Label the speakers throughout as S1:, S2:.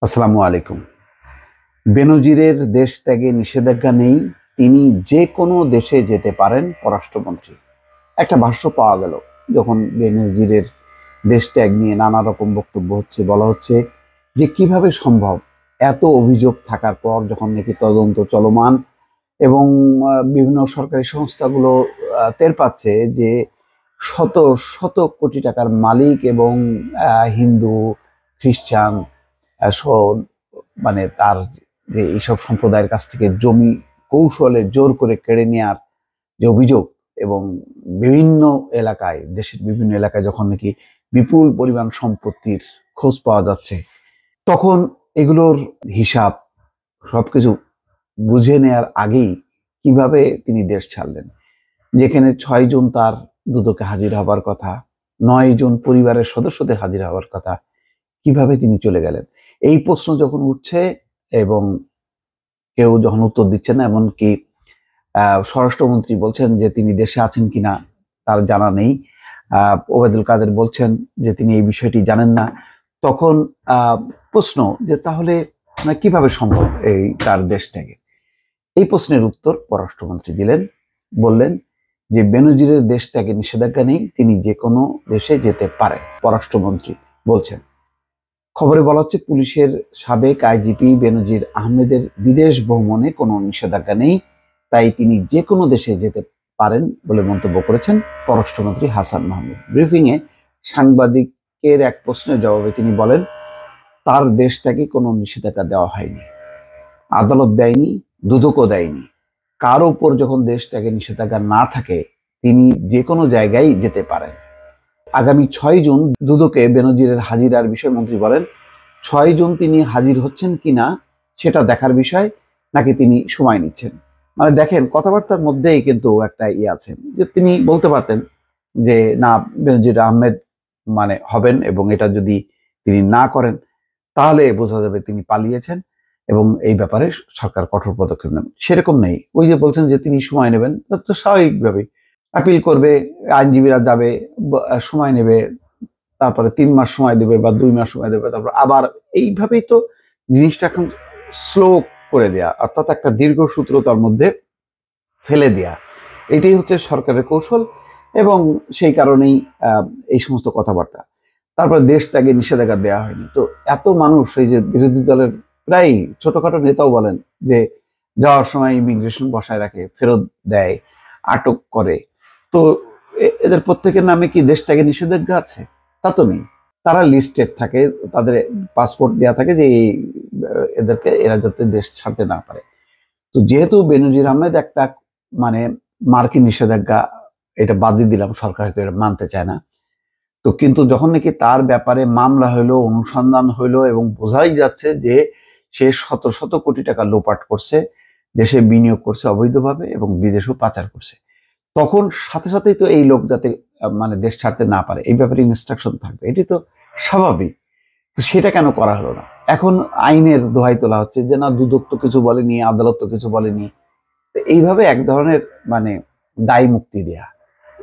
S1: আসসালামু আলাইকুম। বেনজিরের দেশ ত্যাগে নিষেধাজ্ঞা নেই, তিনি যে কোনো দেশে যেতে পারেন পররাষ্ট্রমন্ত্রী। একটা ভাষ্য পাওয়া গেল যখন বেনজিরের দেশ ত্যাগ নিয়ে নানা রকম বক্তব্য হচ্ছে, বলা হচ্ছে যে কিভাবে সম্ভব, এত অভিযোগ থাকার পর যখন নাকি তদন্ত চলমান এবং বিভিন্ন সরকারি সংস্থাগুলো টের পাচ্ছে যে শত শত কোটি টাকার মালিক এবং হিন্দু, খ্রিস্টান মানে তার যে এইসব সম্প্রদায়ের কাছ থেকে জমি কৌশলে জোর করে কেড়ে নেওয়ার যে অভিযোগ, এবং বিভিন্ন এলাকায়, দেশের বিভিন্ন এলাকায় যখন নাকি বিপুল পরিমাণ সম্পত্তির খোঁজ পাওয়া যাচ্ছে, তখন এগুলোর হিসাব সবকিছু বুঝে নেয়ার আগেই কিভাবে তিনি দেশ ছাড়লেন, যেখানে 6 জন তার দুদকে হাজির হবার কথা, 9 জন পরিবারের সদস্যদের হাজির হবার কথা, কিভাবে তিনি চলে গেলেন? এই প্রশ্ন যখন উঠছে এবং কেউ যখন উত্তর দিচ্ছে না, এমনকি স্বরাষ্ট্রমন্ত্রী বলছেন যে তিনি দেশে আছেন কিনা তার জানা নেই, ওবায়দুল কাদের বলছেন যে তিনি এই বিষয়টি জানেন না, তখন প্রশ্ন যে তাহলে কিভাবে সম্ভব এই তার দেশ থেকে? এই প্রশ্নের উত্তর পররাষ্ট্রমন্ত্রী দিলেন, বললেন যে বেনজিরের দেশ ত্যাগে নিষেধাজ্ঞা নেই, তিনি যে কোনো দেশে যেতে পারেন, পররাষ্ট্রমন্ত্রী বলছেন। খবরে বলা হচ্ছে পুলিশের সাবেক আইজিপি বেনজির আহমেদের বিদেশ ভ্রমণে কোনো নিষেধাজ্ঞা নেই, তাই তিনি যে কোনো দেশে যেতে পারেন বলে মন্তব্য করেছেন পররাষ্ট্রমন্ত্রী হাসান মাহমুদ। ব্রিফিংয়ে সাংবাদিকের এক প্রশ্নের জবাবে তিনি বলেন, তার দেশ থেকে কোনো নিষেধাজ্ঞা দেওয়া হয়নি, আদালত দেয়নি, দুদকও দেয়নি। কার উপর যখন দেশ থেকে নিষেধাজ্ঞা না থাকে তিনি যে কোনো জায়গায় যেতে পারেন। আগামী 6 জুন দুদকে বেনজিরের হাজিরার বিষয়ে মন্ত্রী বলেন, 6 জন তিনি হাজির হচ্ছেন কিনা সেটা দেখার বিষয়, নাকি তিনি সময় নিচ্ছেন। মানে দেখেন, কথাবার্তার মধ্যেই কিন্তু একটা আছে যে তিনি বলতে পারতেন যে না, বেনজির আহমেদ হবেন, এবং এটা যদি তিনি না করেন তাহলে বোঝা যাবে তিনি পালিয়েছেন এবং এই ব্যাপারে সরকার কঠোর পদক্ষেপ নেবে। সেরকম নেই, ওই যে বলছেন যে তিনি সময় নেবেন, তো স্বাভাবিকভাবেই আপিল করবে, আইনজীবীরা যাবে, সময় নেবে, তারপরে 3 মাস সময় দেবে বা 2 মাস সময় দেবে, তারপর আবার এইভাবেই তো জিনিসটা এখন স্লো করে দেয়া, অর্থাৎ একটা দীর্ঘসূত্রতার মধ্যে ফেলে দেয়া, এটাই হচ্ছে সরকারের কৌশল। এবং সেই কারণেই এই সমস্ত কথাবার্তা। তারপর দেশ ত্যাগে নিষেধাজ্ঞা দেওয়া হয়নি, তো এত মানুষ, এই যে বিরোধী দলের প্রায় ছোটখাটো নেতাও বলেন যে যাওয়ার সময় ইমিগ্রেশন বসায় রাখে, ফেরত দেয়, আটক করে, তো এদের প্রত্যেকের নামে কি দেশ ত্যাগে নিষেধাজ্ঞা আছে? তা তো নেই। তারা লিস্টেড থাকে, তাদের পাসপোর্ট দেওয়া থাকে যে এদেরকে, এরা যাতে দেশ ছাড়তে না পারে। তো যেহেতু বেনজির আহমেদ একটা মানে মার্কিন নিষেধাজ্ঞা, এটা বাদ দিয়ে দিলাম, সরকার হয়তো এটা মানতে চায় না, তো কিন্তু যখন নাকি তার ব্যাপারে মামলা হইলো, অনুসন্ধান হইলো এবং বোঝাই যাচ্ছে যে সে শত শত কোটি টাকা লোপাট করছে, দেশে বিনিয়োগ করছে অবৈধভাবে এবং বিদেশেও পাচার করছে, তখন সাথে সাথেই তো এই লোক যাতে দেশ ছাড়তে না পারে এই ব্যাপারে ইনস্ট্রাকশন থাকবে, এটি তো স্বাভাবিক। তো সেটা কেন করা হলো না? এখন আইনের দোহাই তোলা হচ্ছে যে না, দুদক তো কিছু বলেনি, আদালত তো কিছু বলেনি। এইভাবে এক ধরনের দায় মুক্তি দেয়া,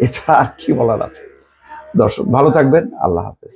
S1: এছাড়া আর কি বলার আছে? দর্শক ভালো থাকবেন, আল্লাহ হাফেজ।